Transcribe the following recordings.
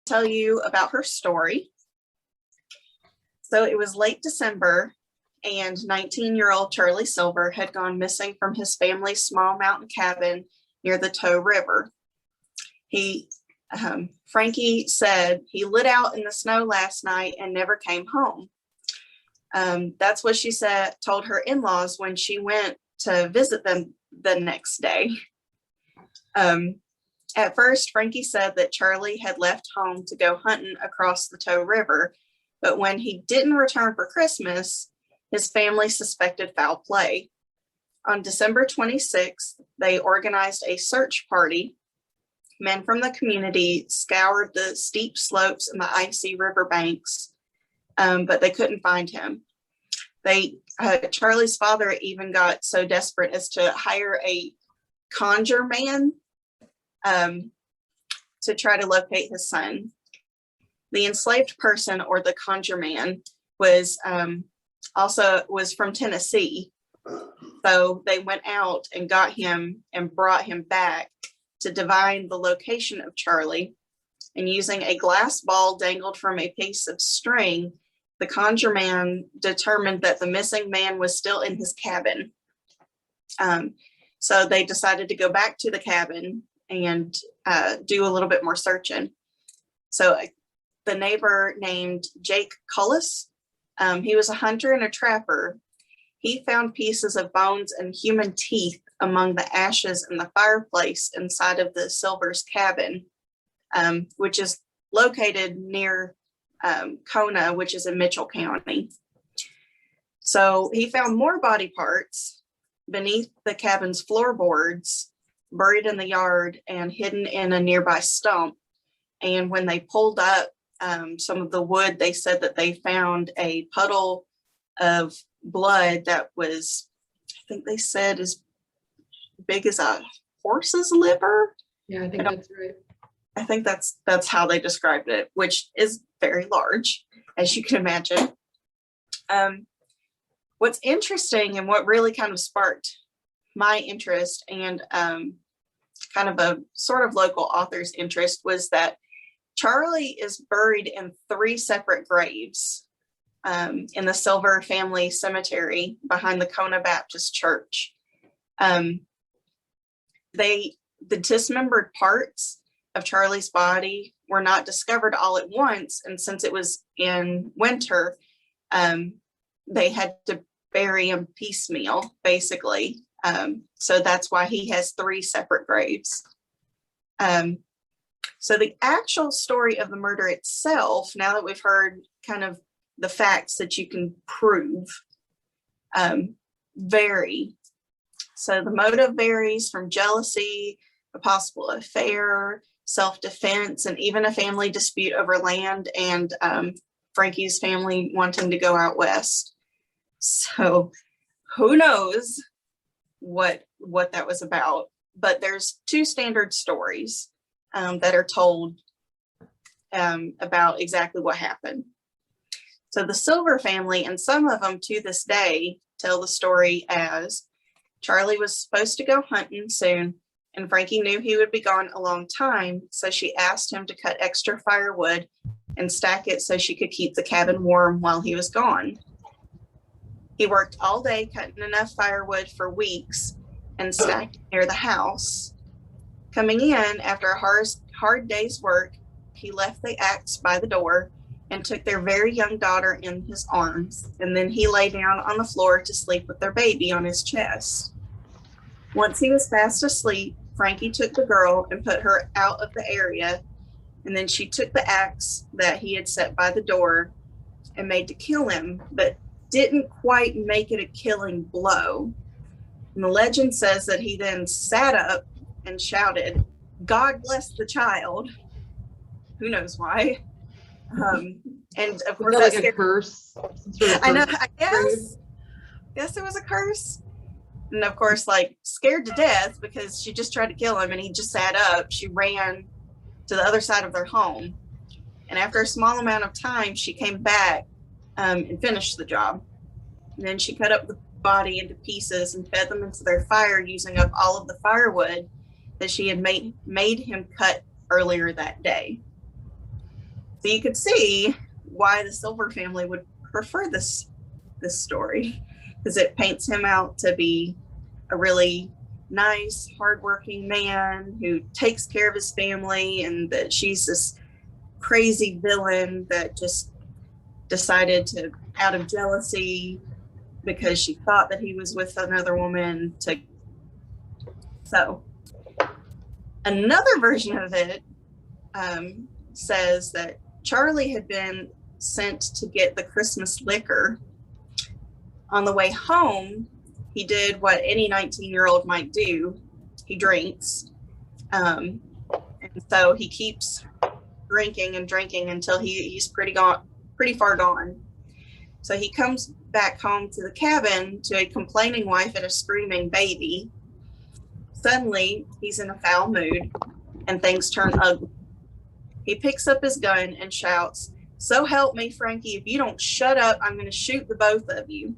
tell you about her story. So it was late December, and 19-year-old Charlie Silver had gone missing from his family's small mountain cabin near the Tow River. Frankie said he lit out in the snow last night and never came home. That's what she told her in-laws when she went to visit them the next day. At first, Frankie said that Charlie had left home to go hunting across the Tow River, but when he didn't return for Christmas, his family suspected foul play. On December 26th, they organized a search party. Men from the community scoured the steep slopes and the icy riverbanks, but they couldn't find him. Charlie's father even got so desperate as to hire a conjure man to try to locate his son. The enslaved person, or the conjure man, was from Tennessee. So they went out and got him and brought him back to divine the location of Charlie. And using a glass ball dangled from a piece of string, the conjure man determined that the missing man was still in his cabin. So they decided to go back to the cabin and do a little bit more searching. So the neighbor named Jake Cullis, he was a hunter and a trapper. He found pieces of bones and human teeth among the ashes in the fireplace inside of the Silver's cabin, which is located near Kona, which is in Mitchell County. So he found more body parts beneath the cabin's floorboards, buried in the yard and hidden in a nearby stump. And when they pulled up some of the wood, they said that they found a puddle of blood that was, I think they said, as big as a horse's liver. Yeah, I think that's right. I think that's how they described it, which is very large, as you can imagine. What's interesting and what really kind of sparked my interest and kind of a sort of local author's interest was that Charlie is buried in 3 separate graves in the Silver family cemetery behind the Kona Baptist Church. The dismembered parts of Charlie's body were not discovered all at once, and since it was in winter, they had to bury him piecemeal, basically. So that's why he has 3 separate graves. So the actual story of the murder itself, now that we've heard kind of the facts that you can prove, vary. So the motive varies from jealousy, a possible affair, self-defense, and even a family dispute over land, and Frankie's family wanting to go out west. So who knows what that was about, but there's 2 standard stories that are told about exactly what happened. So the Silver family, and some of them to this day, tell the story as Charlie was supposed to go hunting soon, and Frankie knew he would be gone a long time, so she asked him to cut extra firewood and stack it so she could keep the cabin warm while he was gone. He worked all day cutting enough firewood for weeks and stacked it near the house. Coming in after a hard day's work, he left the axe by the door and took their very young daughter in his arms, and then he lay down on the floor to sleep with their baby on his chest. Once he was fast asleep, Frankie took the girl and put her out of the area, and then she took the axe that he had set by the door and made to kill him, but didn't quite make it a killing blow. And the legend says that he then sat up and shouted, "God bless the child." Who knows why? And of course, that's like a curse. I know. I guess it was a curse. And of course, like, scared to death because she just tried to kill him and he just sat up, she ran to the other side of their home. And after a small amount of time, she came back and finished the job. And then she cut up the body into pieces and fed them into their fire, using up all of the firewood that she had made him cut earlier that day. So you could see why the Silver family would prefer this story, because it paints him out to be a really nice, hardworking man who takes care of his family, and that she's this crazy villain that just decided to, out of jealousy, because she thought that he was with another woman, to. So another version of it says that Charlie had been sent to get the Christmas liquor. On the way home, he did what any 19-year-old might do. He drinks. And so he keeps drinking and drinking until he's pretty far gone. So he comes back home to the cabin to a complaining wife and a screaming baby. Suddenly, he's in a foul mood and things turn ugly. He picks up his gun and shouts, "So help me, Frankie, if you don't shut up, I'm going to shoot the both of you."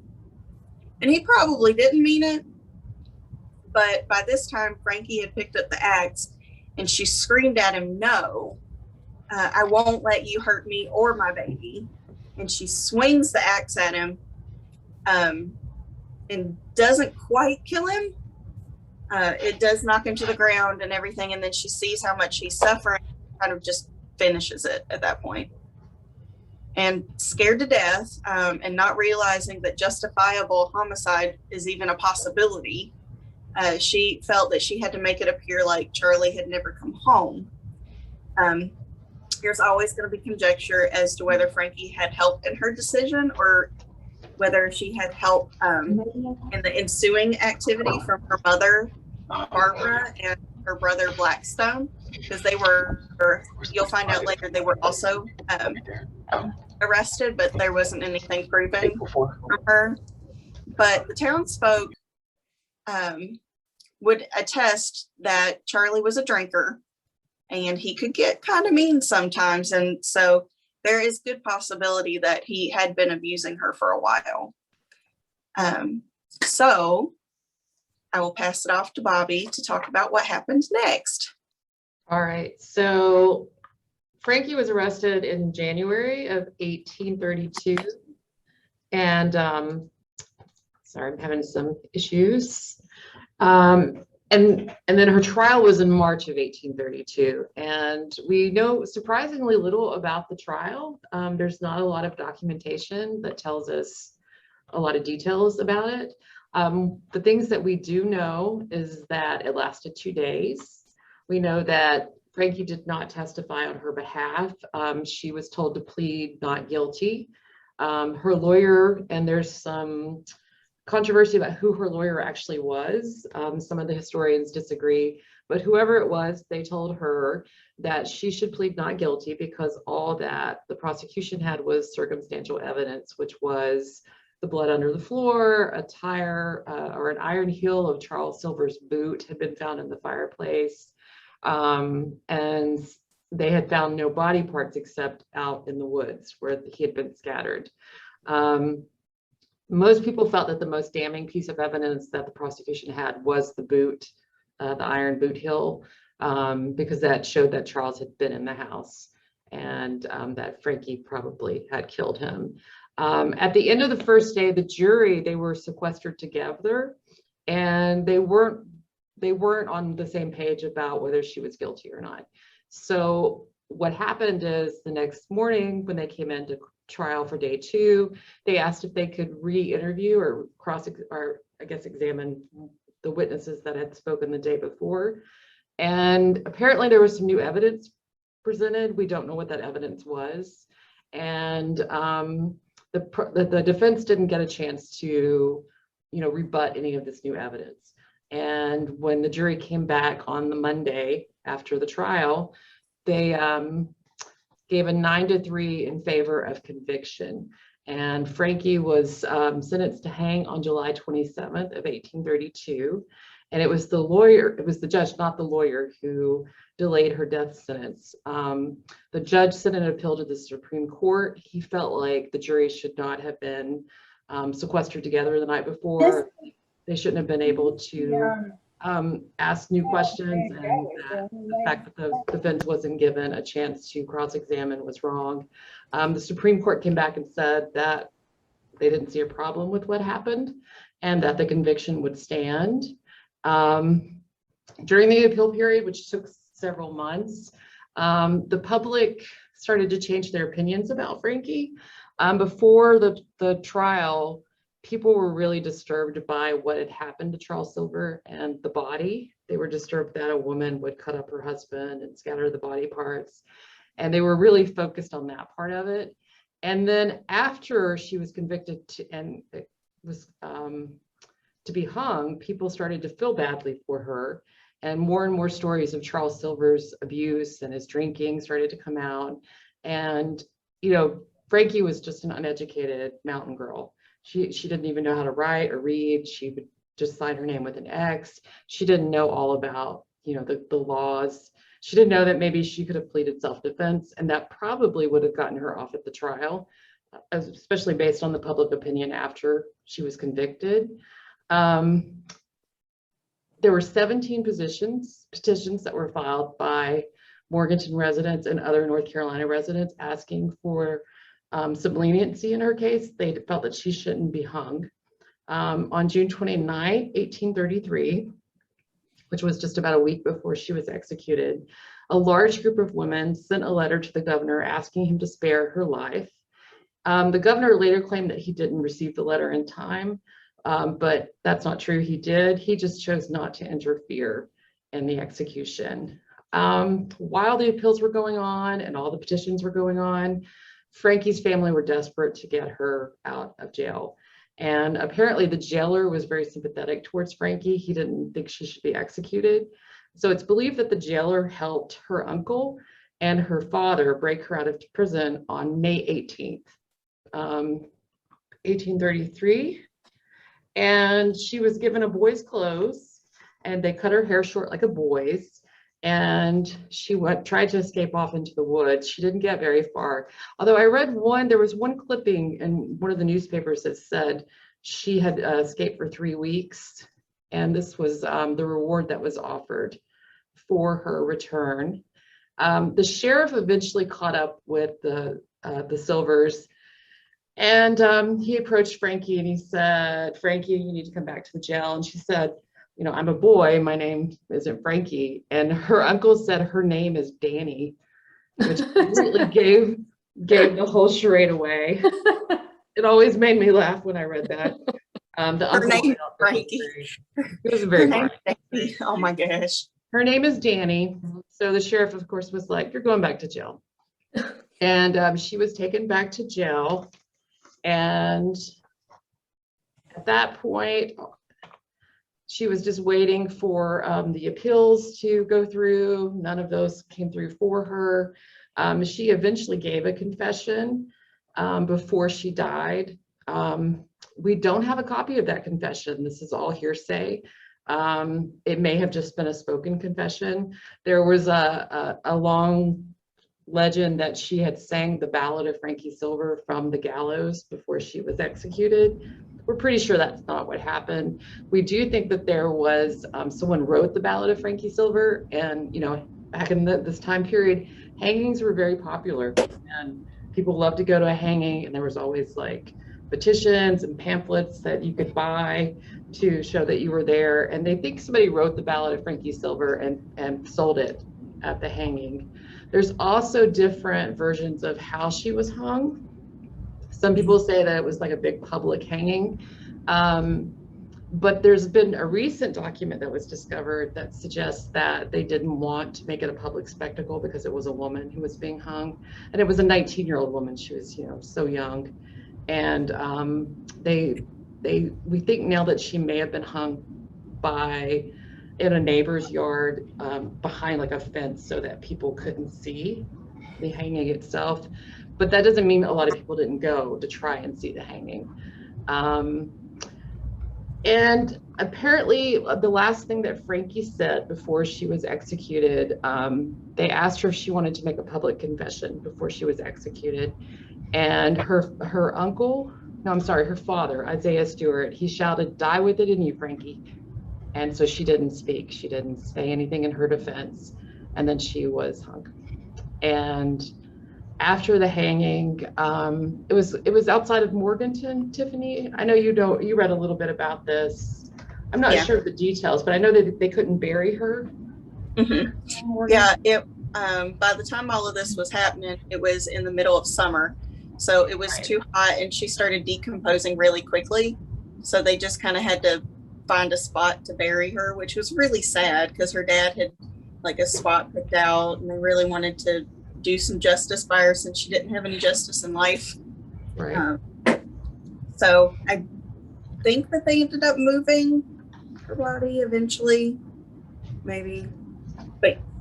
And he probably didn't mean it, but by this time, Frankie had picked up the axe and she screamed at him, "No, I won't let you hurt me or my baby." And she swings the axe at him and doesn't quite kill him. It does knock him to the ground and everything, and then she sees how much he's suffering, kind of just finishes it at that point. And scared to death, and not realizing that justifiable homicide is even a possibility, she felt that she had to make it appear like Charlie had never come home. There's always going to be conjecture as to whether Frankie had help in her decision, or whether she had help in the ensuing activity from her mother, Barbara, and her brother, Blackstone, because they were, you'll find out later, they were also arrested, but there wasn't anything proven from her. But the townsfolk would attest that Charlie was a drinker, and he could get kind of mean sometimes, and so there is good possibility that he had been abusing her for a while. So I will pass it off to Bobby to talk about what happened next. All right, so Frankie was arrested in January of 1832, and sorry, I'm having some issues. And then her trial was in March of 1832, and we know surprisingly little about the trial. There's not a lot of documentation that tells us a lot of details about it. The things that we do know is that it lasted 2 days. We know that Frankie did not testify on her behalf. She was told to plead not guilty. Her lawyer, and there's some controversy about who her lawyer actually was. Some of the historians disagree, but whoever it was, they told her that she should plead not guilty because all that the prosecution had was circumstantial evidence, which was the blood under the floor, a tire or an iron heel of Charles Silver's boot had been found in the fireplace, and they had found no body parts except out in the woods where he had been scattered. Most people felt that the most damning piece of evidence that the prosecution had was the boot, the iron boot heel, because that showed that Charles had been in the house and that Frankie probably had killed him. At the end of the first day, the jury, they were sequestered together, and they weren't on the same page about whether she was guilty or not. So what happened is the next morning when they came into trial for day 2, they asked if they could re-interview or examine the witnesses that had spoken the day before. And apparently there was some new evidence presented. We don't know what that evidence was. And the defense didn't get a chance to, rebut any of this new evidence. And when the jury came back on the Monday after the trial, they gave a 9-3 in favor of conviction. And Frankie was sentenced to hang on July 27th of 1832. And it was the judge, not the lawyer, who delayed her death sentence. The judge sent an appeal to the Supreme Court. He felt like the jury should not have been sequestered together the night before. They shouldn't have been able to asked new questions, and that the fact that the defense wasn't given a chance to cross-examine was wrong. The Supreme Court came back and said that they didn't see a problem with what happened and that the conviction would stand. During the appeal period, which took several months, the public started to change their opinions about Frankie. Before the trial, people were really disturbed by what had happened to Charles Silver and the body. They were disturbed that a woman would cut up her husband and scatter the body parts. And they were really focused on that part of it. And then after she was convicted and it was to be hung, people started to feel badly for her. And more stories of Charles Silver's abuse and his drinking started to come out. And, you know, Frankie was just an uneducated mountain girl. She didn't even know how to write or read. She would just sign her name with an X. She didn't know all about, you know, the laws. She didn't know that maybe she could have pleaded self-defense, and that probably would have gotten her off at the trial, especially based on the public opinion after she was convicted. There were 17 petitions that were filed by Morganton residents and other North Carolina residents asking for some leniency in her case. They felt that she shouldn't be hung. On June 29, 1833, which was just about a week before she was executed, a large group of women sent a letter to the governor asking him to spare her life. The governor later claimed that he didn't receive the letter in time, but that's not true. He did. He just chose not to interfere in the execution. While the appeals were going on and all the petitions were going on, Frankie's family were desperate to get her out of jail. And apparently the jailer was very sympathetic towards Frankie. He didn't think she should be executed. So it's believed that the jailer helped her uncle and her father break her out of prison on May 18th, 1833. And she was given a boy's clothes, and they cut her hair short like a boy's. And she tried to escape off into the woods. She didn't get very far. Although I read there was one clipping in one of the newspapers that said she had escaped for 3 weeks. And this was the reward that was offered for her return. The sheriff eventually caught up with the Silvers, and he approached Frankie and he said, "Frankie, you need to come back to the jail." And she said, "You know, I'm a boy, my name isn't Frankie." And her uncle said her name is Danny, which completely gave the whole charade away. It always made me laugh when I read that. Her name is Frankie. It was very funny. Oh my gosh. Her name is Danny. So the sheriff, of course, was like, "You're going back to jail." And she was taken back to jail. And at that point, she was just waiting for the appeals to go through. None of those came through for her. She eventually gave a confession before she died. We don't have a copy of that confession. This is all hearsay. It may have just been a spoken confession. There was a long legend that she had sang the ballad of Frankie Silver from the gallows before she was executed. We're pretty sure that's not what happened. We do think that there was someone wrote the ballad of Frankie Silver, and you know, back in this time period, hangings were very popular, and people loved to go to a hanging, and there was always like petitions and pamphlets that you could buy to show that you were there. And they think somebody wrote the ballad of Frankie Silver and sold it at the hanging. There's also different versions of how she was hung. Some people say that it was like a big public hanging, but there's been a recent document that was discovered that suggests that they didn't want to make it a public spectacle because it was a woman who was being hung, and it was a 19-year-old woman. She was, you know, so young, and we think now that she may have been hung in a neighbor's yard behind like a fence so that people couldn't see the hanging itself. But that doesn't mean a lot of people didn't go to try and see the hanging. And apparently the last thing that Frankie said before she was executed, they asked her if she wanted to make a public confession before she was executed. And her father, Isaiah Stewart, he shouted, "Die with it in you, Frankie." And so she didn't speak. She didn't say anything in her defense. And then she was hung. And after the hanging, it was outside of Morganton, Tiffany. I know you read a little bit about this. I'm not sure of the details, but I know that they couldn't bury her. Yeah, by the time all of this was happening, it was in the middle of summer. So it was too hot and she started decomposing really quickly. So they just kind of had to find a spot to bury her, which was really sad because her dad had like a spot picked out and they really wanted to do some justice by her since she didn't have any justice in life. Right. So I think that they ended up moving her body eventually, maybe,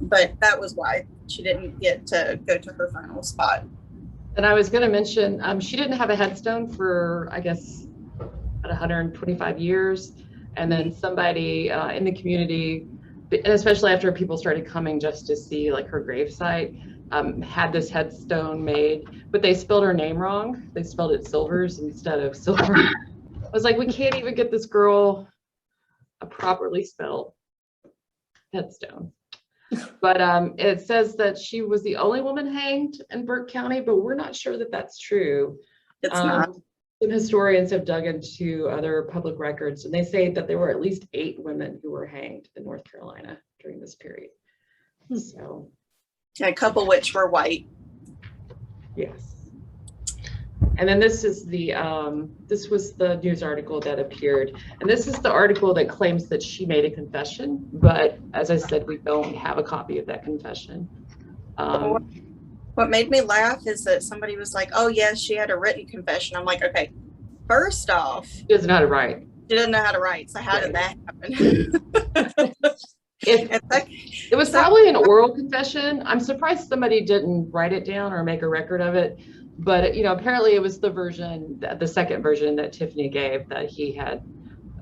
but that was why she didn't get to go to her final spot. And I was going to mention, she didn't have a headstone for, I guess, about 125 years. And then somebody in the community, and especially after people started coming just to see like her gravesite, had this headstone made, but they spelled her name wrong. They spelled it Silvers instead of Silver. I was like, we can't even get this girl a properly spelled headstone. But it says that she was the only woman hanged in Burke County, but we're not sure that that's true. It's not. Some historians have dug into other public records, and they say that there were at least 8 women who were hanged in North Carolina during this period. So, a couple which were white. Yes. And then this is the this was the news article that appeared, and this is the article that claims that she made a confession, but as I said, we don't have a copy of that confession. What made me laugh is that somebody was like, oh yes, she had a written confession. I'm like, okay, first off, She doesn't know how to write. She doesn't know how to write, so how did that happen? It was probably an oral confession. I'm surprised somebody didn't write it down or make a record of it. But apparently it was the second version that Tiffany gave, that he had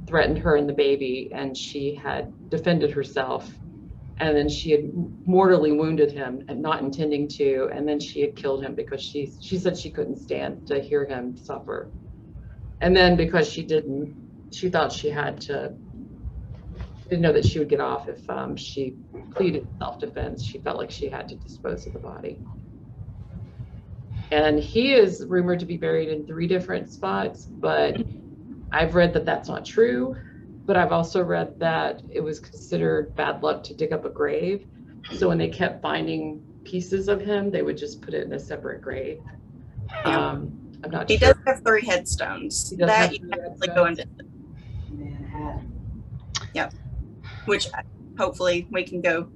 threatened her and the baby, and she had defended herself, and then she had mortally wounded him and not intending to, and then she had killed him because she said she couldn't stand to hear him suffer. And then because she thought she had to, didn't know that she would get off if she pleaded self-defense. She felt like she had to dispose of the body. And he is rumored to be buried in 3 different spots, but I've read that that's not true. But I've also read that it was considered bad luck to dig up a grave. So when they kept finding pieces of him, they would just put it in a separate grave. I'm not sure. He does have 3 headstones. That you have to go into. Yep. Which hopefully we can go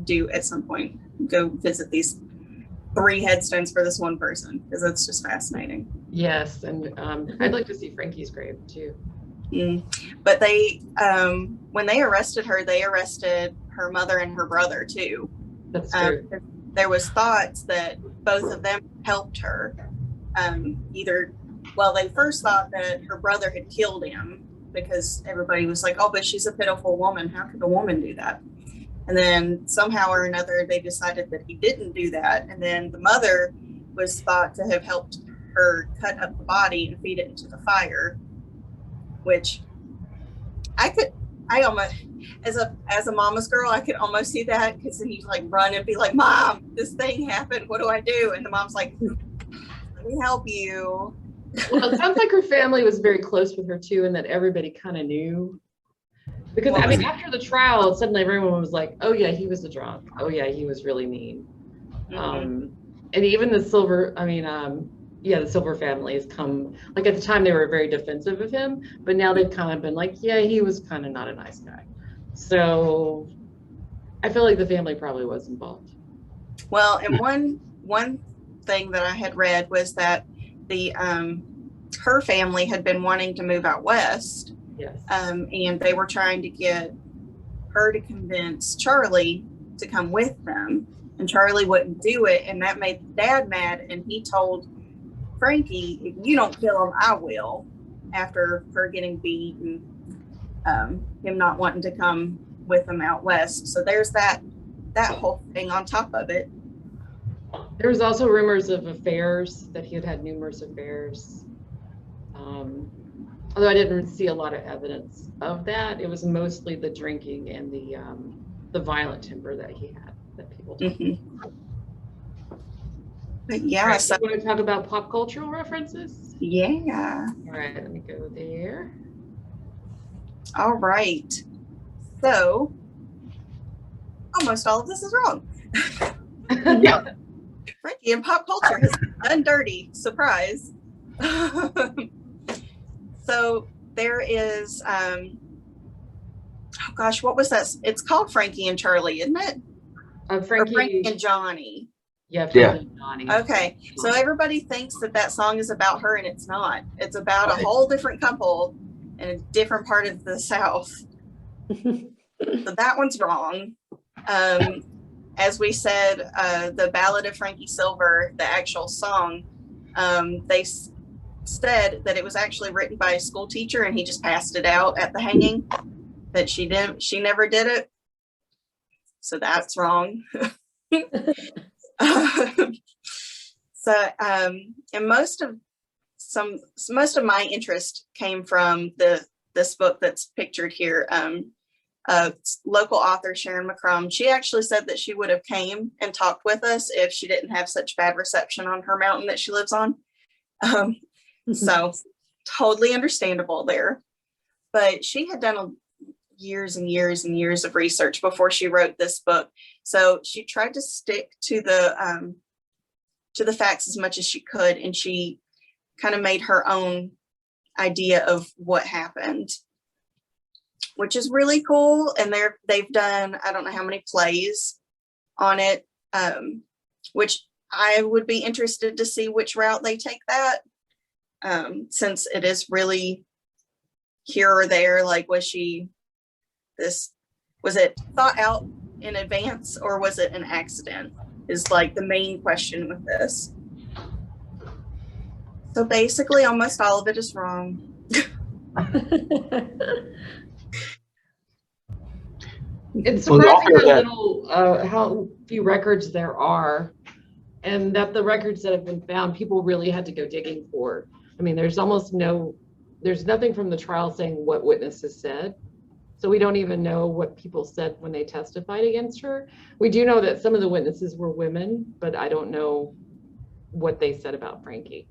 do at some point. Go visit these 3 headstones for this one person, because it's just fascinating. Yes, and I'd like to see Frankie's grave too. But they, when they arrested her, they arrested her mother and her brother too. That's true. There was thoughts that both of them helped her. They first thought that her brother had killed him, because everybody was like, oh, but she's a pitiful woman. How could a woman do that? And then somehow or another, they decided that he didn't do that. And then the mother was thought to have helped her cut up the body and feed it into the fire, which I almost, as a mama's girl, I could almost see that, because then he'd like run and be like, Mom, this thing happened. What do I do? And the mom's like, let me help you. Well, it sounds like her family was very close with her too, and that everybody kind of knew. Because after the trial, suddenly everyone was like, oh yeah, he was a drunk. Oh yeah, he was really mean. And even the Silver, the Silver family has come, like at the time they were very defensive of him, but now they've kind of been like, yeah, he was kind of not a nice guy. So I feel like the family probably was involved. Well, and one thing that I had read was that her family had been wanting to move out west. Yes. And they were trying to get her to convince Charlie to come with them, and Charlie wouldn't do it, and that made Dad mad, and he told Frankie, if you don't kill him, I will, after her getting beat and him not wanting to come with them out west. So there's that whole thing on top of it. There was also rumors of affairs, that he had had numerous affairs. Although I didn't see a lot of evidence of that. It was mostly the drinking and the violent temper that he had that people talked about. But yeah, Right, so you want to talk about pop cultural references? yeah. All right, let me go there. All right. So almost all of this is wrong. Frankie in pop culture has done dirty. Surprise. So there is, oh gosh, what was that? It's called Frankie and Charlie, isn't it? Or Frankie and Johnny. Yeah, Frankie and Johnny. Okay, so everybody thinks that song is about her, and it's not. It's about a whole different couple in a different part of the South. So that one's wrong. As we said, the Ballad of Frankie Silver, the actual song, they said that it was actually written by a school teacher and he just passed it out at the hanging, that she never did it. So that's wrong. So, and most of my interest came from this book that's pictured here. Local author Sharon McCrum, she actually said that she would have came and talked with us if she didn't have such bad reception on her mountain that she lives on. So totally understandable there. But she had done years and years and years of research before she wrote this book. So she tried to stick to the facts as much as she could, and she kind of made her own idea of what happened, which is really cool. And they've done, I don't know how many plays on it, which I would be interested to see which route they take that, since it is really here or there. Like, was it thought out in advance, or was it an accident, is like the main question with this. So basically almost all of it is wrong. It's surprising how few records there are, and that the records that have been found, people really had to go digging for. I mean, there's nothing from the trial saying what witnesses said. So we don't even know what people said when they testified against her. We do know that some of the witnesses were women, but I don't know what they said about Frankie.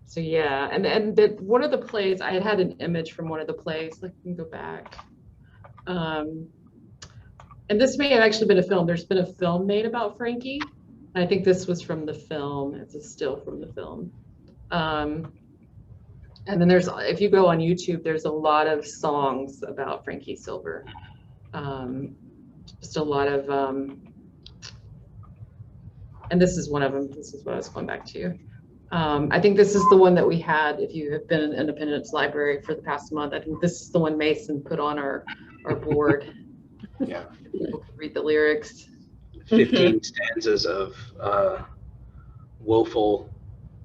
So yeah, and that one of the plays, I had an image from one of the plays. Let me go back. And this may have actually been a film. There's been a film made about Frankie. I think this was from the film. It's a still from the film. And then if you go on YouTube, there's a lot of songs about Frankie Silver. Just a lot of, and this is one of them. This is what I was going back to. I think this is the one that we had, if you have been in Independence Library for the past month. I think this is the one Mason put on our board. Yeah. People could read the lyrics. 15 stanzas of woeful,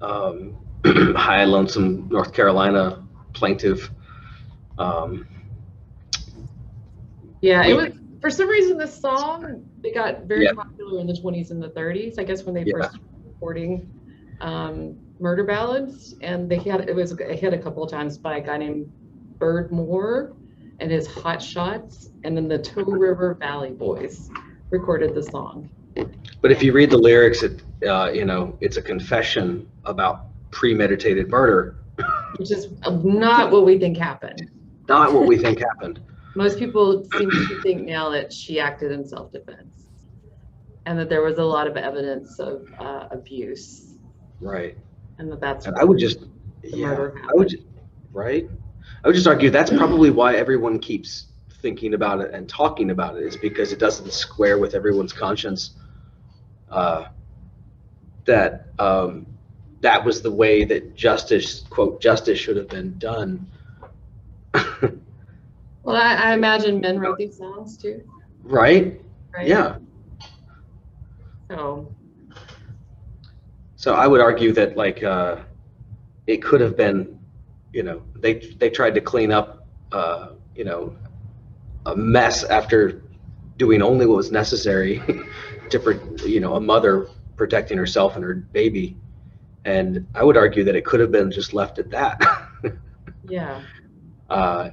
high lonesome North Carolina plaintiff. Yeah, it was, for some reason, this song, it got very popular in the 20s and the 30s, I guess, when they first started recording murder ballads. And they had it was a hit a couple of times by a guy named Bird Moore and his Hot Shots, and then the Toe River Valley Boys recorded the song. But if you read the lyrics, it's a confession about premeditated murder, which is not what we think happened. Not what we think happened. Most people seem to think now that she acted in self-defense, and that there was a lot of evidence of abuse. Right. And that's. And I would just, right. I would just argue that's probably why everyone keeps thinking about it and talking about it, is because it doesn't square with everyone's conscience. That was the way that justice, quote, justice should have been done. Well, I imagine men wrote these songs too. Right? Yeah. So I would argue that, like, it could have been, they tried to clean up, a mess after doing only what was necessary to, a mother protecting herself and her baby, And I would argue that it could have been just left at that. Yeah. uh,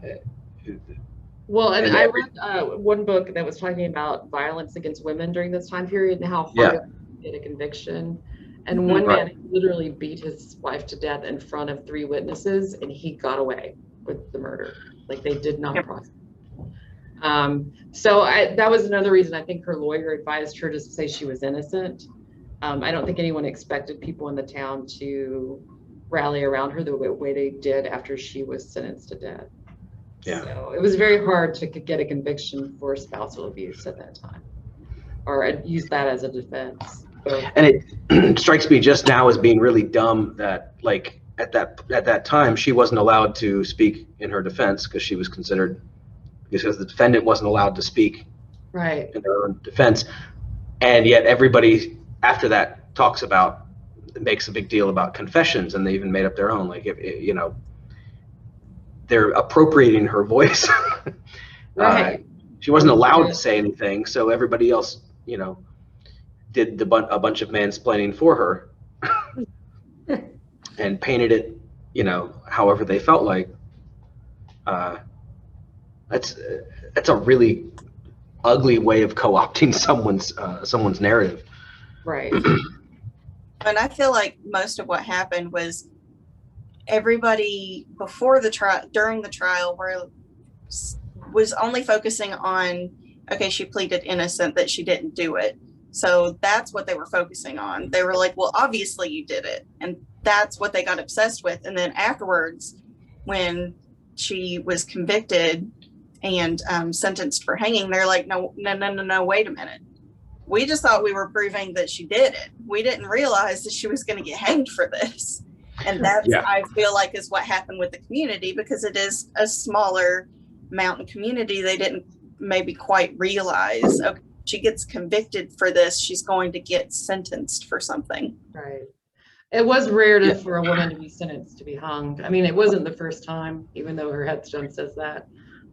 Well, and And I read one book that was talking about violence against women during this time period and how hard Yeah. it was to get a conviction. And Mhm. one Right. man literally beat his wife to death in front of 3 witnesses, and he got away with the murder. Like, they did not Yep. prosecute. So that was another reason I think her lawyer advised her to say she was innocent. I don't think anyone expected people in the town to rally around her the way they did after she was sentenced to death. Yeah. So it was very hard to get a conviction for spousal abuse at that time, or use that as a defense. So, And it strikes me just now as being really dumb that, like, at that time she wasn't allowed to speak in her defense because the defendant wasn't allowed to speak right. in their own defense, and yet everybody after that makes a big deal about confessions, and they even made up their own. Like, you know, they're appropriating her voice. Right. She wasn't allowed to say anything, so everybody else, you know, did a bunch of mansplaining for her and painted it, you know, however they felt like. That's a really ugly way of co-opting someone's narrative. Right. And I feel like most of what happened was everybody before the trial, during the trial, was only focusing on, okay, she pleaded innocent, that she didn't do it. So that's what they were focusing on. They were like, well, obviously you did it. And that's what they got obsessed with. And then afterwards, when she was convicted and sentenced for hanging, they're like, no, wait a minute. We just thought we were proving that she did it. We didn't realize that she was going to get hanged for this. And that's, Yeah. I feel like, is what happened with the community, because it is a smaller mountain community. They didn't maybe quite realize, okay, she gets convicted for this, she's going to get sentenced for something. Right. It was rare for a woman to be sentenced to be hung. I mean, it wasn't the first time, even though her headstone says that.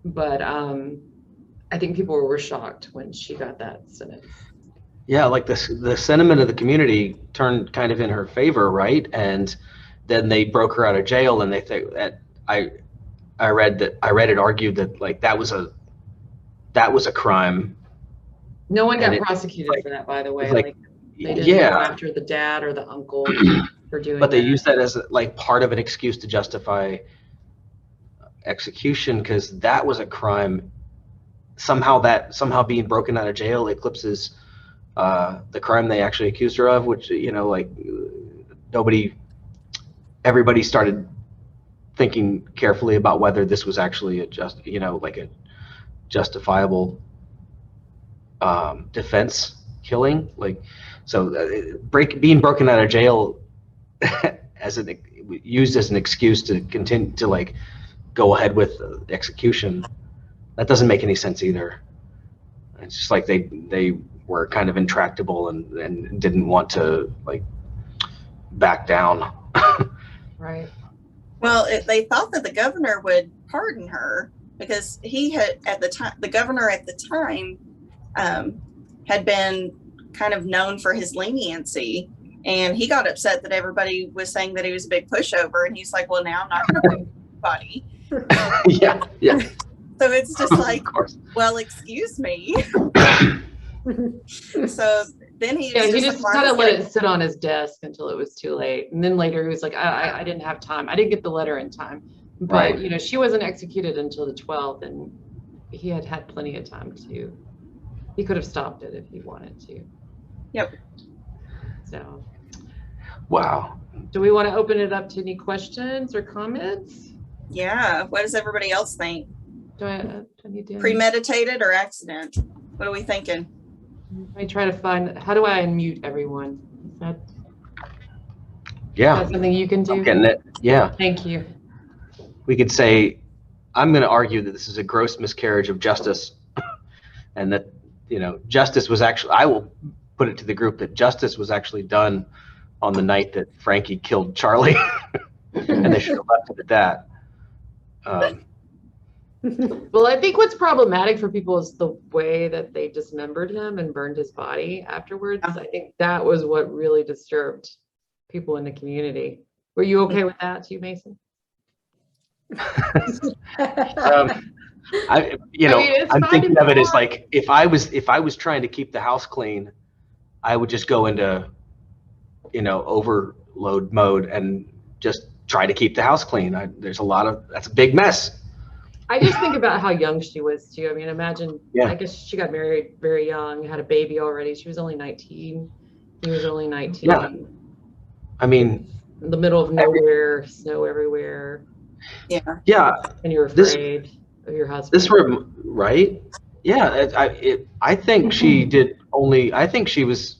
But I think people were shocked when she got that sentence. Yeah, like the sentiment of the community turned kind of in her favor, right? And then they broke her out of jail, and they think that I read it argued that, like, that was a crime. No one got And prosecuted for that, by the way. like, they didn't yeah, go after the dad or the uncle for doing but they that. used that as like part of an excuse to justify execution, because that was a crime. Somehow being broken out of jail eclipses the crime they actually accused her of, which, you know, like, everybody started thinking carefully about whether this was actually a justifiable defense killing. Like, so being broken out of jail used as an excuse to continue to, like, go ahead with the execution, that doesn't make any sense either. It's just like they were kind of intractable and didn't want to, like, back down. Right. Well, they thought that the governor would pardon her, because he had, at the time, the governor at the time had been kind of known for his leniency, and he got upset that everybody was saying that he was a big pushover, and he's like, well, now I'm not going to pardon anybody. Yeah. So it's just like, Of course. well, excuse me. So then he just kind of let it sit on his desk until it was too late. And then later he was like, I didn't have time. I didn't get the letter in time. But, Right. you know, she wasn't executed until the 12th, and he had plenty of time he could have stopped it if he wanted to. Yep. So. Wow. Do we want to open it up to any questions or comments? Yeah. What does everybody else think? Do I need to? Premeditated or accident? What are we thinking? Let me try to find, how do I unmute everyone? Is that Yeah. something you can do? I'm getting it. Yeah. Thank you. We could say, I'm going to argue that this is a gross miscarriage of justice, and that, you know, justice was actually, I will put it to the group that justice was actually done on the night that Frankie killed Charlie, and they should have left it at that. Well, I think what's problematic for people is the way that they dismembered him and burned his body afterwards. I think that was what really disturbed people in the community. Were you okay with that too, Mason? It's I'm fine thinking if of it you as are. like, if I was trying to keep the house clean, I would just go into, overload mode and just try to keep the house clean. That's a big mess. I just think about how young she was too. I mean, imagine, Yeah. I guess she got married very young, had a baby already. She was only 19. He was only 19. Yeah. I mean, in the middle of nowhere, snow everywhere. Yeah. Yeah. And you're afraid of your husband. Right? Yeah. I think she did only, I think she was,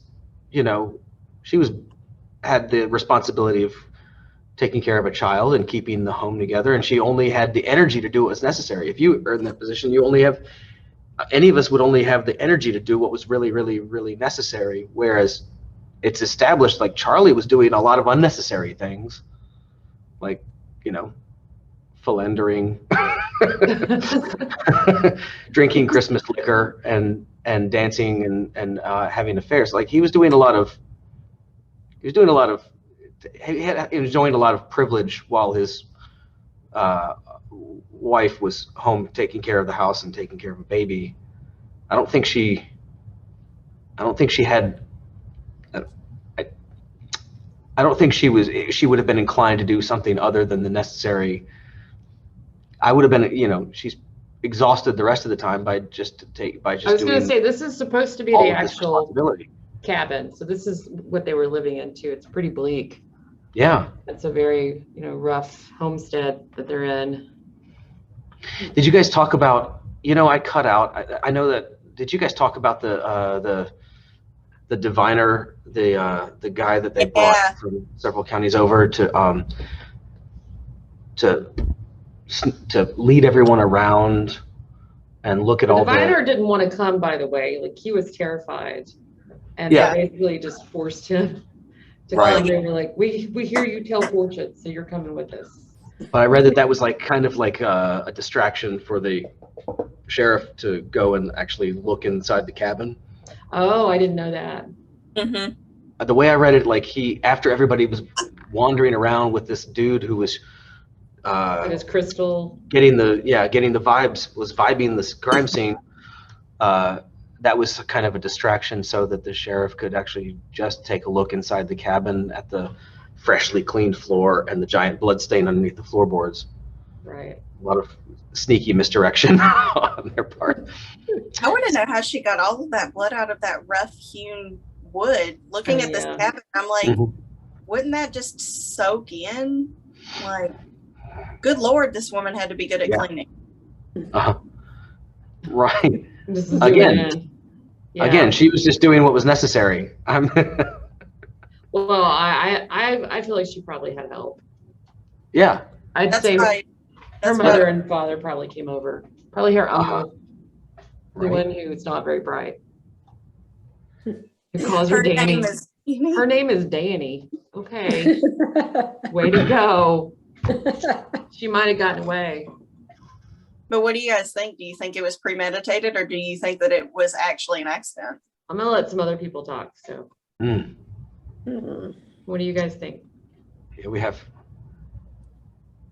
had the responsibility of taking care of a child and keeping the home together, and she only had the energy to do what was necessary. If you are in that position, any of us would only have the energy to do what was really, really, really necessary, whereas it's established like Charlie was doing a lot of unnecessary things, like, philandering, drinking Christmas liquor, and dancing and having affairs. Like he was enjoying a lot of privilege while his wife was home taking care of the house and taking care of a baby. I don't think she had. I don't think she would have been inclined to do something other than the necessary. I would have been, she's exhausted the rest of the time by just I was going to say, this is supposed to be the actual cabin. So this is what they were living into. It's pretty bleak. Yeah. It's a very, rough homestead that they're in. Did you guys talk about, I cut out, I know that, did you guys talk about the diviner, the guy that they brought from several counties over to lead everyone around and look at all the... The diviner didn't want to come, by the way. Like, he was terrified. And they basically just forced him to come. They were like, we hear you tell fortunes, so you're coming with us. But I read that was kind of like a distraction for the sheriff to go and actually look inside the cabin. Oh, I didn't know that. Mm-hmm. The way I read it, like after everybody was wandering around with this dude who was his crystal, getting the vibes, was vibing this crime scene, that was kind of a distraction so that the sheriff could actually just take a look inside the cabin at the freshly cleaned floor and the giant blood stain underneath the floorboards. Right. A lot of sneaky misdirection on their part. I want to know how she got all of that blood out of that rough-hewn wood. Looking at this cabin, I'm like, wouldn't that just soak in? Like, good Lord, this woman had to be good at cleaning. Right. Again, she was just doing what was necessary. Well, I feel like she probably had help. Yeah. I'd say right. her mother and father probably came over. Probably her uncle, the one who's not very bright. Who calls her Danny. Her name is Danny. Okay. Way to go. She might have gotten away. But what do you guys think? Do you think it was premeditated, or do you think that it was actually an accident? I'm going to let some other people talk. So, What do you guys think? Yeah, we have.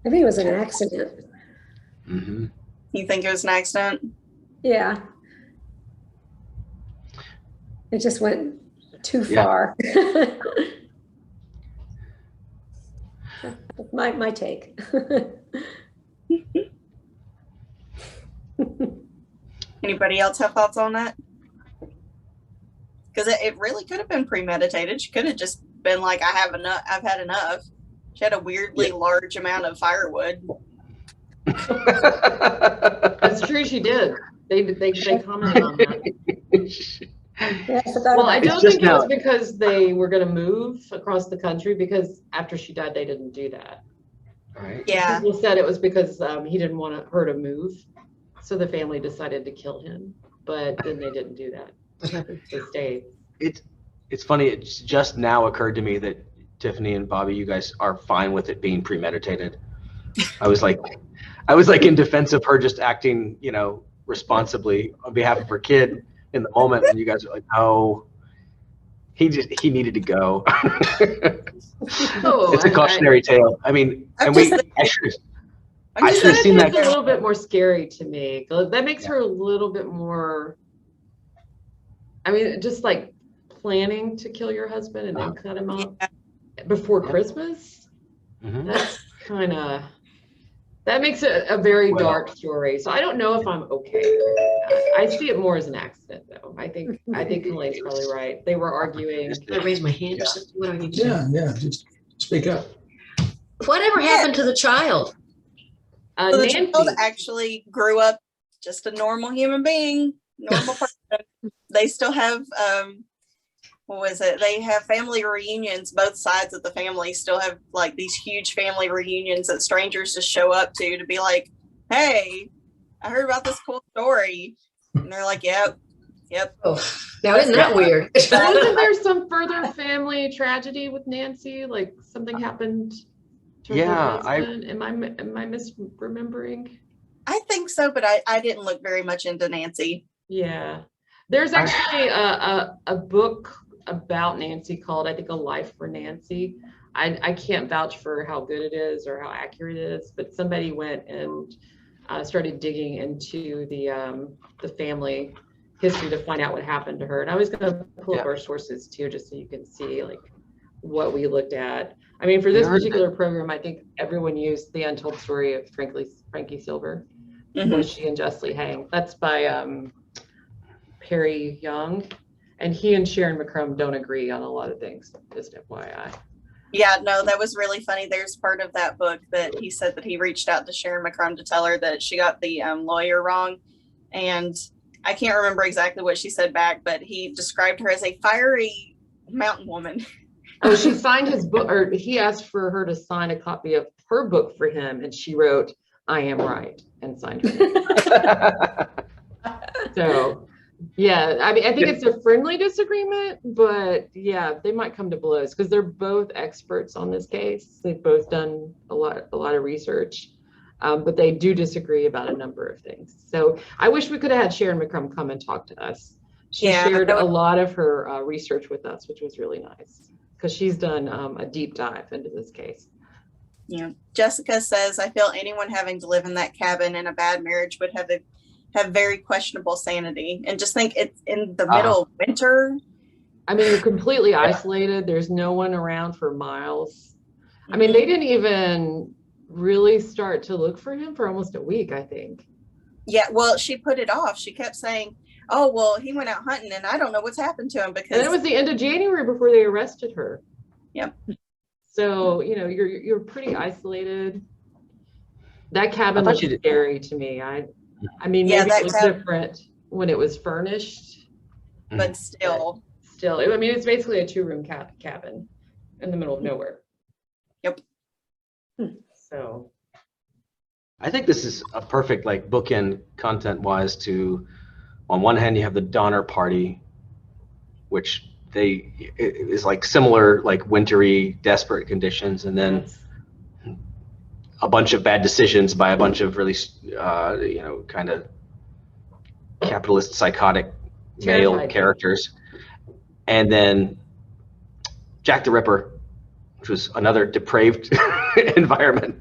I think it was an accident. Mm-hmm. You think it was an accident? Yeah. It just went too far. My take. Anybody else have thoughts on that? Because it really could have been premeditated. She could have just been like, I've had enough. She had a weirdly large amount of firewood. That's true, she did. They commented on that. Well, I don't think it was because they were going to move across the country, because after she died, they didn't do that. Right. Yeah. People said it was because he didn't want her to move. So the family decided to kill him, but then they didn't do that. They stayed. It's funny. It just now occurred to me that Tiffany and Bobby, you guys are fine with it being premeditated. I was like in defense of her just acting, responsibly on behalf of her kid in the moment, and you guys are like, no, he needed to go. Oh, It's a cautionary tale. I mean, I'm and just we, thinking- I should I'm I just should have thinking seen It's that. a little bit more scary to me. That makes Yeah. her a little bit more, I mean, just like planning to kill your husband and then cut him off before Yeah. Christmas. Mhm. That's kind of, that makes it a very Well. dark story. So I don't know if I'm okay with that. I see it more as an accident, though. I think Colleen's probably right. They were arguing. Can I raise my hand or something? What do I need to do? Yeah, just speak up. Whatever happened to the child? So the Nancy. child actually grew up just a normal human being, normal person. They still have, what was it? They have family reunions. Both sides of the family still have like these huge family reunions that strangers just show up to be like, hey, I heard about this cool story. And they're like, yep. Oh, now isn't that weird? Wasn't there some further family tragedy with Nancy? Like something happened to Yeah, her husband? Am I misremembering? I think so, but I didn't look very much into Nancy. Yeah. There's actually a book about Nancy called, I think, A Life for Nancy. I can't vouch for how good it is or how accurate it is, but somebody went and started digging into the family history to find out what happened to her. And I was going to pull up our sources too, just so you can see like what we looked at. I mean, for this particular program, I think everyone used The Untold Story of Frankie Silver, Was She Unjustly Hanged? That's by Perry Young. And he and Sharon McCrum don't agree on a lot of things, just FYI. Yeah, no, that was really funny. There's part of that book that he said that he reached out to Sharon McCrum to tell her that she got the lawyer wrong. And I can't remember exactly what she said back, but he described her as a fiery mountain woman. Oh, she signed his book, or he asked for her to sign a copy of her book for him, and she wrote, "I am right," and signed her. So, yeah, I mean, I think it's a friendly disagreement, but yeah, they might come to blows because they're both experts on this case. They've both done a lot of research, but they do disagree about a number of things. So I wish we could have had Sharon McCrum come and talk to us. She shared a lot of her research with us, which was really nice because she's done a deep dive into this case. Yeah. Jessica says, I feel anyone having to live in that cabin in a bad marriage would have very questionable sanity. And just think it's in the middle of winter. I mean, you're completely isolated. There's no one around for miles. I mean, they didn't even really start to look for him for almost a week, I think. Yeah, well, she put it off. She kept saying, oh, well, he went out hunting and I don't know what's happened to him because And it was the end of January before they arrested her. Yep. So, you know, you're pretty isolated. That cabin was scary to me. I mean, maybe it was different when it was furnished, but still. I mean, it's basically a 2-room cabin in the middle of nowhere. Yep. So I think this is a perfect like bookend content-wise to, on one hand, you have the Donner Party, which is like similar, like wintry, desperate conditions, and then a bunch of bad decisions by a bunch of really, kind of capitalist, psychotic male characters. And then Jack the Ripper, which was another depraved environment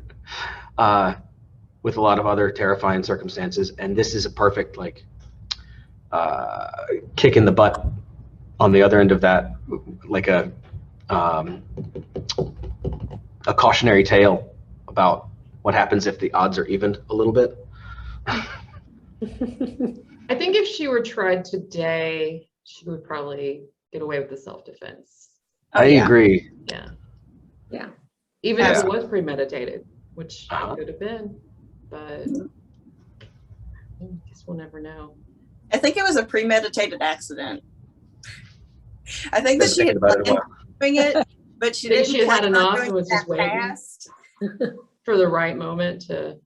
with a lot of other terrifying circumstances. And this is a perfect like kick in the butt on the other end of that, like a cautionary tale about what happens if the odds are evened a little bit. I think if she were tried today, she would probably get away with the self-defense. I agree. Yeah. Yeah. Even if it was premeditated, which it could have been, but I guess we'll never know. I think it was a premeditated accident. I think that she had been doing it, but she didn't. She had enough and was just waiting for the right moment to.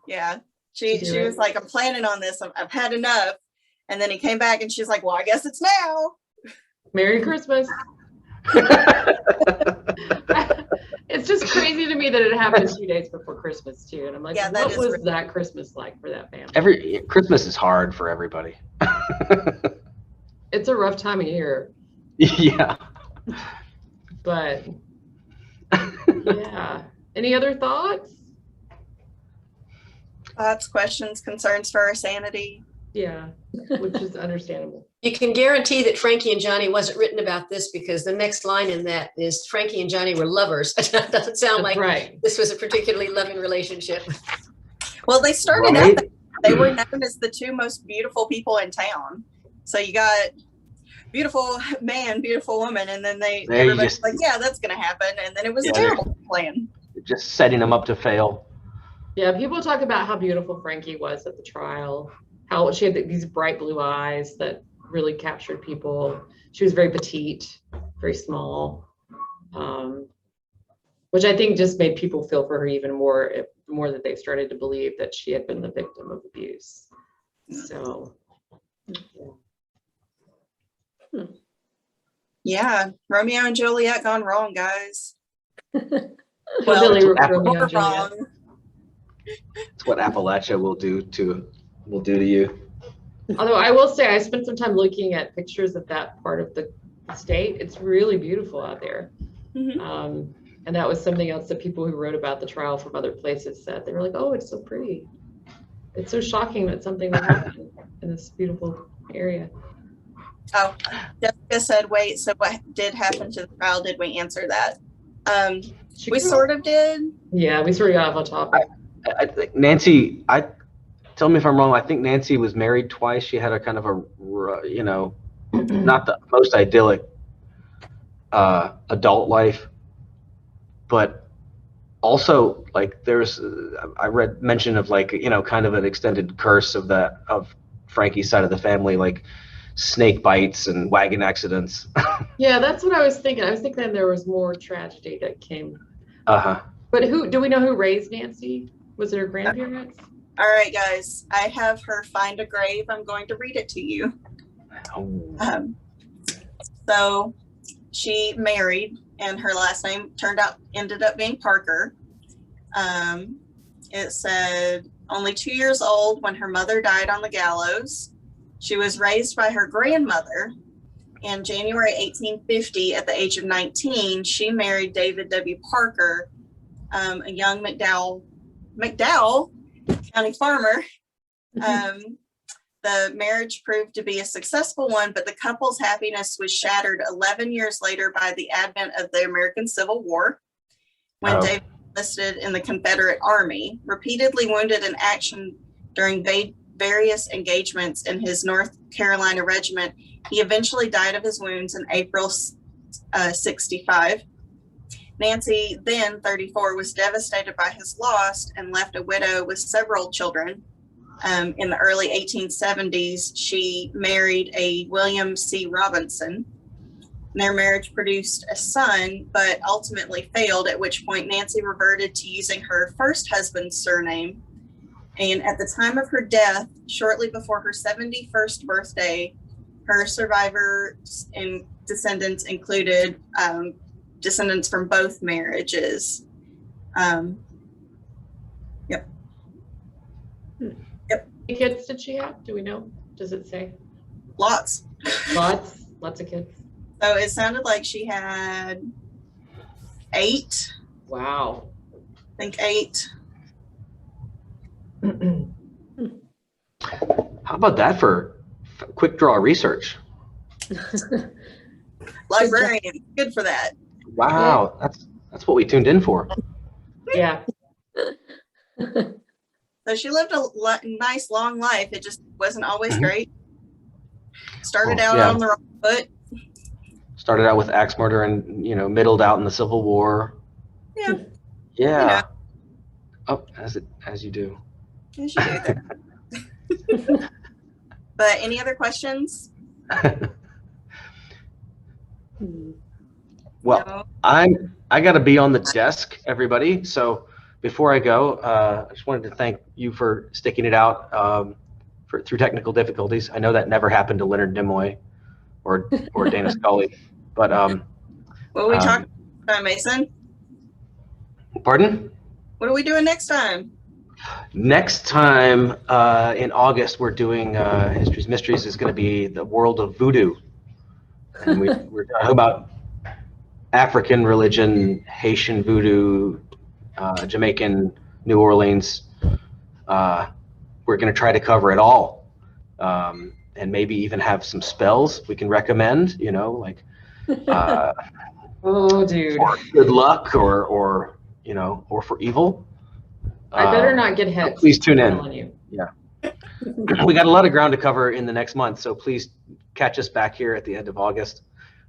Yeah, she was like, I'm planning on this. I've had enough. And then he came back and she's like, well, I guess it's now. Merry Christmas. It's just crazy to me that it happened 2 days before Christmas too. And I'm like, what was that Christmas like for that family? Christmas is hard for everybody. It's a rough time of year. Yeah. But yeah. Any other thoughts? Thoughts, questions, concerns for our sanity? Yeah, which is understandable. You can guarantee that Frankie and Johnny wasn't written about this because the next line in that is Frankie and Johnny were lovers. That doesn't sound That's like right. this was a particularly loving relationship. Well, they started Right. out, they were known as the two most beautiful people in town. So you got beautiful man, beautiful woman, and then everybody's like, yeah, that's going to happen. And then it was a terrible plan. Just setting them up to fail. Yeah, people talk about how beautiful Frankie was at the trial, how she had these bright blue eyes that really captured people. She was very petite, very small, which I think just made people feel for her even more, the more that they started to believe that she had been the victim of abuse. So, Yeah, Romeo and Juliet gone wrong, guys. Hillbilly Well, Romeo and Juliet. Wrong. It's what Appalachia will do to you. Although I will say I spent some time looking at pictures of that part of the state. It's really beautiful out there. Mhm. And that was something else that people who wrote about the trial from other places said. They were like, oh, it's so pretty. It's so shocking that something would happen in this beautiful area. Oh, Jessica said, wait, so what did happen to the trial? Did we answer that? We sort of did. Yeah, we sort of got off on topic. I think Nancy, tell me if I'm wrong. I think Nancy was married twice. She had a kind of a, not the most idyllic adult life, but also like I read mention of like, kind of an extended curse of Frankie's side of the family, like snake bites and wagon accidents. Yeah, that's what I was thinking. I was thinking there was more tragedy that came. Uh-huh. But do we know who raised Nancy? Was it her grandparents? All right, guys, I have her find a grave. I'm going to read it to you. Oh. So she married, and her last name ended up being Parker. It said only 2 years old when her mother died on the gallows. She was raised by her grandmother. In January 1850, at the age of 19, she married David W. Parker, a young McDowell County farmer. The marriage proved to be a successful one, but the couple's happiness was shattered 11 years later by the advent of the American Civil War, when David enlisted in the Confederate Army. Repeatedly wounded in action during various engagements in his North Carolina regiment, he eventually died of his wounds in April 65. Nancy, then 34, was devastated by his loss and left a widow with several children. In the early 1870s, she married a William C. Robinson. Their marriage produced a son, but ultimately failed, at which point Nancy reverted to using her first husband's surname. And at the time of her death, shortly before her 71st birthday, her survivors and descendants included descendants from both marriages. Yep. How many kids did she have? Do we know? Does it say? Lots. Lots of kids. So it sounded like she had 8. Wow. I think 8. How about that for quick draw research? Librarian, good for that. Wow, that's what we tuned in for. Yeah. So she lived a nice long life. It just wasn't always great. Started out on the wrong foot. Started out with axe murder and middled out in the Civil War. Yeah. Yeah. Oh, as you do. As you do there. But any other questions? Well, No? I got to be on the desk, everybody. So before I go, I just wanted to thank you for sticking it out through technical difficulties. I know that never happened to Leonard Nimoy or Dana Scully, but What are we talking about, Mason? Pardon? What are we doing next time? Next time in August, we're doing History's Mysteries is going to be the world of voodoo. And we're talking about African religion, Haitian voodoo, Jamaican, New Orleans. We're going to try to cover it all, and maybe even have some spells we can recommend, like Oh, dude. for good luck or for evil. I better not get hexed. Please tune I'm in. telling you. We got a lot of ground to cover in the next month, so please catch us back here at the end of August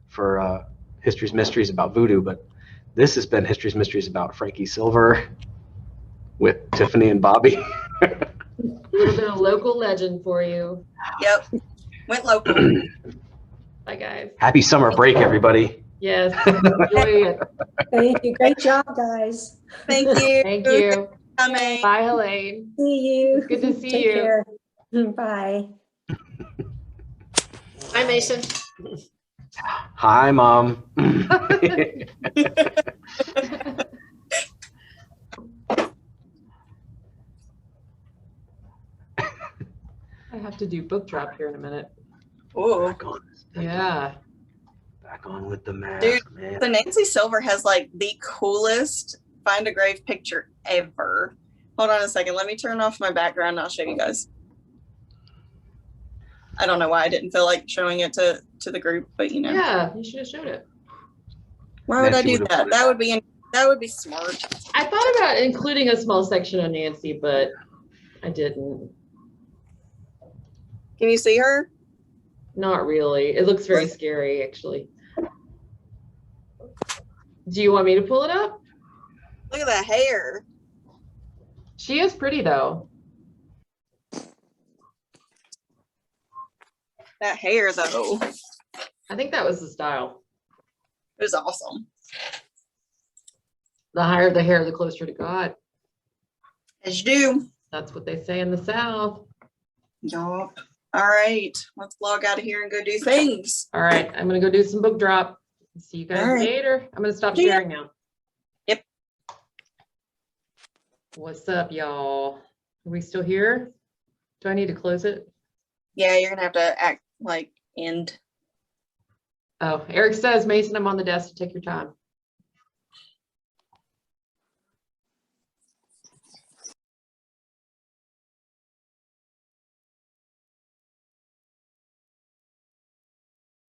for History's Mysteries about voodoo. But this has been History's Mysteries about Frankie Silver with Tiffany and Bobby. A little bit of local legend for you. Yep. Went local. Bye, guys. Happy summer break, everybody. Yes. Enjoy it. Thank you. Great job, guys. Thank you. Thank you. Coming. Bye, Helene. See you. Good to see Take you. care. Bye. Hi, Mason. Hi, Mom. I have to do book drop here in a minute. Ooh. Yeah. Back on with the mask, Dude, man. So Nancy Silver has like the coolest find a grave picture ever. Hold on a second. Let me turn off my background and I'll show you guys. I don't know why I didn't feel like showing it to the group, but Yeah, you should have showed it. why would I Nancy do would've that? put it That would be smart. I thought about including a small section on Nancy, but I didn't. Can you see her? Not really. It looks very scary, actually. Do you want me to pull it up? Look at that hair. She is pretty, though. That hair though. I think that was the style. It was awesome. The higher the hair, the closer to God. As you do. That's what they say in the South. Yup. All right. Let's log out of here and go do things. All right, I'm going to go do some book drop. See you guys All right. later. I'm going to stop See ya. sharing now. Yep. What's up, y'all? Are we still here? Do I need to close it? Yeah, you're gonna have to act like end. Oh, Eric says, Mason, I'm on the desk to take your time.